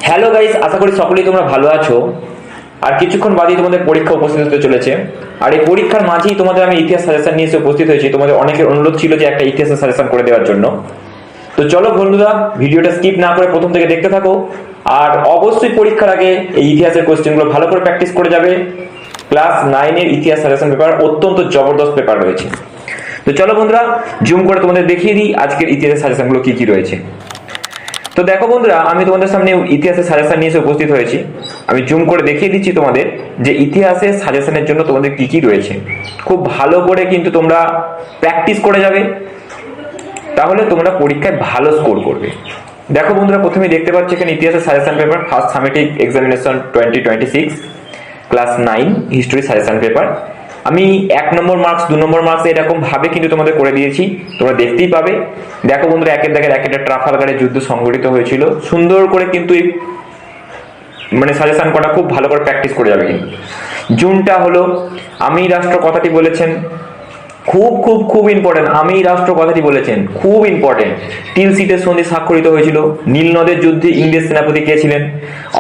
Hello guys, আশা করি সকলেই তোমরা ভালো আছো। আর কিছুক্ষণ বাদেই তোমাদের পরীক্ষা উপস্থিত হতে চলেছে। আর এই পরীক্ষার মাঝেই তোমাদের আমি ইতিহাস সাজেশন নিয়ে এসে উপস্থিত হয়েছি। তোমাদের অনেকের অনুরোধ ছিল যে একটা ইতিহাসের সাজেশন করে দেওয়ার জন্য। তো চলো বন্ধুরা, ভিডিওটা স্কিপ না করে প্রথম থেকে দেখতে থাকো। আর অবশ্যই পরীক্ষার আগে এই ইতিহাসের কোশ্চেনগুলো ভালো করে প্র্যাকটিস করে যাবে। ক্লাস 9 এর ইতিহাস সাজেশন পেপার অত্যন্ত জবরদস্ত পেপার রয়েছে। তো চলো বন্ধুরা, জুম করে তোমাদের দেখিয়ে দিই আজকের ইতিহাসের সাজেশনগুলো কি কি রয়েছে। তো দেখো বন্ধুরা, আমি তোমাদের সামনে ইতিহাসের সাজেশন নিয়ে এসে উপস্থিত হয়েছি। আমি জুম করে দেখিয়ে দিচ্ছি তোমাদের যে ইতিহাসের সাজেশনের জন্য তোমাদের কি কি রয়েছে। খুব ভালো করে কিন্তু তোমরা প্র্যাকটিস করে যাবে, তাহলে তোমরা পরীক্ষায় ভালো স্কোর করবে। দেখো বন্ধুরা, প্রথমে দেখতে পাচ্ছ এখানে ইতিহাসের suggestion paper, first সামেটিক examination 2026 class 9 history suggestion paper. আমি 1 নম্বর মার্কস 2 নম্বর মার্কস এরকম ভাবে কিন্তু তোমাদের করে দিয়েছি, তোমরা দেখতেই পাবে। দেখো বন্ধুরা, একের দাগের একটা ট্রাফালগারের যুদ্ধ সংঘটিত হয়েছিল, সুন্দর করে কিন্তু এই সাজেশন করা খুব ভালো করে প্র্যাকটিস করে যাবে। কিন্তু জুনটা হলো আমি রাষ্ট্র কথাটি বলেছেন, খুব খুব খুব ইম্পর্টেন্ট। আমি রাষ্ট্র কথাটি বলেছেন, খুব ইম্পর্টেন্ট। টিলসিটের সন্ধি স্বাক্ষরিত হয়েছিল। নীল নদের যুদ্ধে ইংরেজ সেনাপতি কে ছিলেন?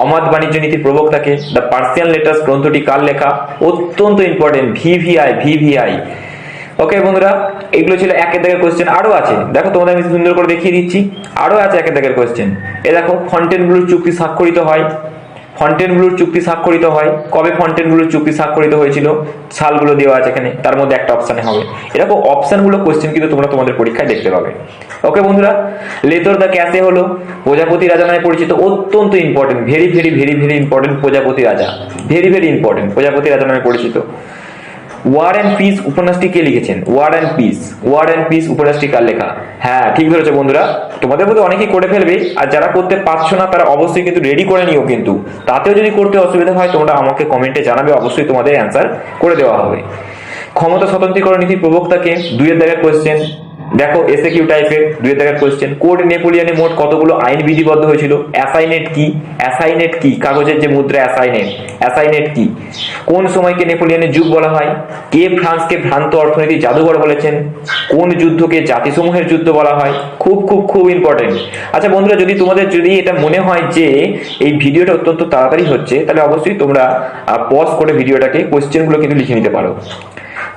অবাধ বাণিজ্য নীতির প্রবক্তাকে। দ্য পার্সিয়ান লেটার্স গ্রন্থটি কার লেখা? অত্যন্ত ইম্পর্টেন্ট, ভিভিআই। ওকে বন্ধুরা, এগুলো ছিল একের দাগের কোশ্চেন। আরো আছে, দেখো তোমাদের আমি সুন্দর করে দেখিয়ে দিচ্ছি। আরো আছে একের দাগের কোশ্চেন। এ দেখো, ফন্টেনব্লুর চুক্তি স্বাক্ষরিত হয়। ফন্টেনব্লুর চুক্তি স্বাক্ষরিত হয় কবে? ফন্টেনব্লুর চুক্তি স্বাক্ষরিত হয়েছিল, সালগুলো দেওয়া আছে এখানে, তার মধ্যে একটা অপশনে হবে। এরকম অপশনগুলো কোশ্চেন কিন্তু তোমরা তোমাদের পরীক্ষায় দেখতে পাবে। ওকে বন্ধুরা, লেতর দ্য ক্যাসে হলো প্রজাপতি রাজা নামে পরিচিত, অত্যন্ত important, very very very very important. প্রজাপতি রাজা, ভেরি ভেরি ইম্পর্টেন্ট, প্রজাপতি রাজা নামে পরিচিত। ওয়ার অ্যান্ড পিস উপন্যাসটি কে লিখেছেন? ওয়ার অ্যান্ড পিস উপন্যাসটি কার লেখা? হ্যাঁ, ঠিক ধরেছো বন্ধুরা, তোমাদের মধ্যে অনেকেই করে ফেলবে। আর যারা করতে পারছো না তারা অবশ্যই কিন্তু রেডি করে নিও। কিন্তু তাতেও যদি করতে অসুবিধা হয় তোমরা আমাকে কমেন্টে জানাবে, অবশ্যই তোমাদের অ্যান্সার করে দেওয়া হবে। ক্ষমতা স্বতন্ত্রীকরণ নীতির প্রবক্তাকে? 2 এর দাগের কোশ্চেন। দেখো, এসএকিউ টাইপের 2 এর দাগের কোশ্চেন। কোড নেপোলিয়নে মোট কতগুলো আইন বিধিবদ্ধ হয়েছিল? অ্যাসাইনেট কি? কাগজের যে মুদ্রা অ্যাসাইনেট কি? কোন সময়কে নেপোলিয়নের যুগ বলা হয়? কে ফ্রান্সকে ভ্রান্ত অর্থনীতি জাদুঘর বলেছেন? কোন যুদ্ধকে জাতিসমূহের যুদ্ধ বলা হয়? খুব খুব খুব ইম্পর্টেন্ট। আচ্ছা বন্ধুরা, তোমাদের যদি এটা মনে হয় যে এই ভিডিওটা অত্যন্ত তাড়াতাড়ি হচ্ছে, তাহলে অবশ্যই তোমরা পজ করে ভিডিওটাকে কোশ্চেনগুলো কিন্তু লিখে নিতে পারো।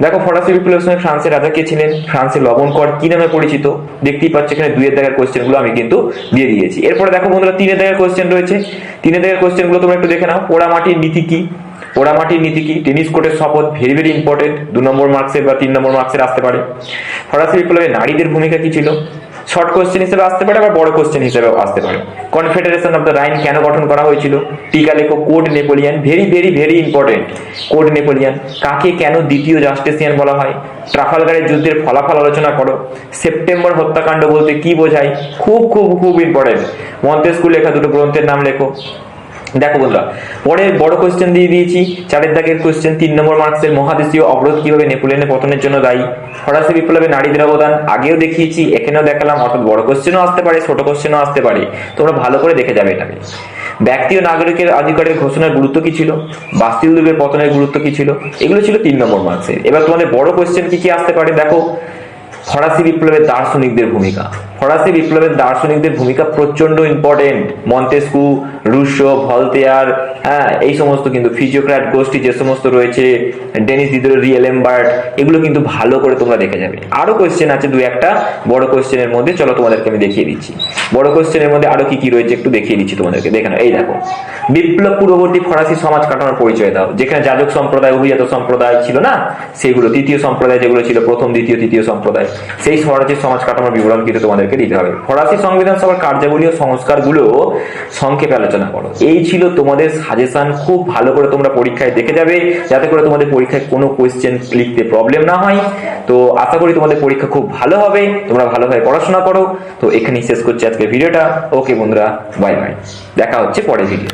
দেখো, ফরাসি বিপ্লবের সময় ফ্রান্সের রাজা কে ছিলেন? ফ্রান্সের লবণকর কি নামে পরিচিত? দেখতেই পাচ্ছ এখানে 2 এর দাগের কোশ্চেনগুলো আমি কিন্তু দিয়ে দিয়েছি। এরপরে দেখো বন্ধুরা, 3 এর দাগের কোশ্চেন রয়েছে। 3 এর দাগের কোশ্চেনগুলো তোমরা একটু দেখে নাও। পোড়ামাটির নীতি কি? টেনিস কোর্টের শপথ, ভেরি ভেরি ইম্পর্টেন্ট। 2 নম্বর মার্কসের বা 3 নম্বর মার্কসের আসতে পারে। ফরাসি বিপ্লবে নারীদের ভূমিকা কি ছিল? শর্ট কোশ্চেন হিসেবে আসতে পারে, আবার বড় কোশ্চেন হিসেবেও আসতে পারে। কনফেডারেশন অফ দ্য রাইন কেন গঠন করা হয়েছিল? টিকা লেখো। Code Napoleon, very very very important. Code Napoleon. কাকে কেন দ্বিতীয় জাস্টিসিয়ান বলা হয়? ট্রাফালগারের যুদ্ধের ফলাফল আলোচনা করো। সেপ্টেম্বর হত্যাকাণ্ড বলতে কি বোঝায়? খুব খুব খুব ইম্পর্টেন্ট। মন্তেস্কু লেখা 2টো গ্রন্থের নাম লেখো। দেখো বন্ধুরা, পরের বড় কোশ্চেন দিয়ে দিয়েছি। 4 এর দাগের কোশ্চেন, 3 নম্বর মার্কসের। মহাদেশীয় অবরোধ কিভাবে নেপোলিয়নের পতনের জন্য দায়ী? ফরাসি বিপ্লবে নারীদের অবদান আগেও দেখিয়েছি, এখানেও দেখালাম। অর্থাৎ বড় কোশ্চেনও আসতে পারে, ছোট কোশ্চেনও আসতে পারে, তোমরা ভালো করে দেখে যাবে এটাকে। ব্যক্তি ও নাগরিকের অধিকারের ঘোষণার গুরুত্ব কি ছিল? বাস্তিল দুর্গের পতনের গুরুত্ব কি ছিল? এগুলো ছিল 3 নম্বর মার্কসের। এবার তোমাদের বড় কোশ্চেন কি কি আসতে পারে দেখো। ফরাসি বিপ্লবের দার্শনিকদের ভূমিকা প্রচন্ড ইম্পর্টেন্ট। মন্তেস্কু, রুশো, ভলতেয়ার, এই সমস্ত কিন্তু ফিজিওক্র্যাট গোষ্ঠী যে সমস্ত রয়েছে, ডেনিস দিদিয়ের, রিয়েলেমবার্ট, এগুলো কিন্তু ভালো করে তোমরা দেখে যাবে। আরো কোশ্চেন আছে 2-1টা বড় কোশ্চেনের মধ্যে, চলো তোমাদেরকে আমি দেখিয়ে দিচ্ছি। বড় কোশ্চেনের মধ্যে আরো কি কি রয়েছে একটু দেখিয়ে দিচ্ছি তোমাদেরকে, দেখে নাও। এই দেখো, বিপ্লব পূর্ববর্তী ফরাসি সমাজ কাঠামোর পরিচয় দাও। যেখানে যাজক সম্প্রদায়, অভিজাত সম্প্রদায় ছিল না, সেগুলো তৃতীয় সম্প্রদায় যেগুলো ছিল, প্রথম দ্বিতীয় তৃতীয় সম্প্রদায়, সেই ফরাসি সমাজ কাঠামোর বিবরণ কিন্তু তোমাদেরকে দিতে হবে। ফরাসি সংবিধান সভার কার্যাবলী ও সংস্কারগুলো সংক্ষেপে আলোচনা করো। এই ছিল তোমাদের সাজেশন। খুব ভালো করে তোমরা পরীক্ষায় দেখে যাবে, যাতে করে তোমাদের পরীক্ষায় কোনো কোয়েশ্চেন লিখতে প্রবলেম না হয়। তো আশা করি তোমাদের পরীক্ষা খুব ভালো হবে, তোমরা ভালোভাবে পড়াশোনা করো। তো এখানেই শেষ করছি আজকের ভিডিওটা। ওকে বন্ধুরা, বাই বাই, দেখা হচ্ছে পরের ভিডিও।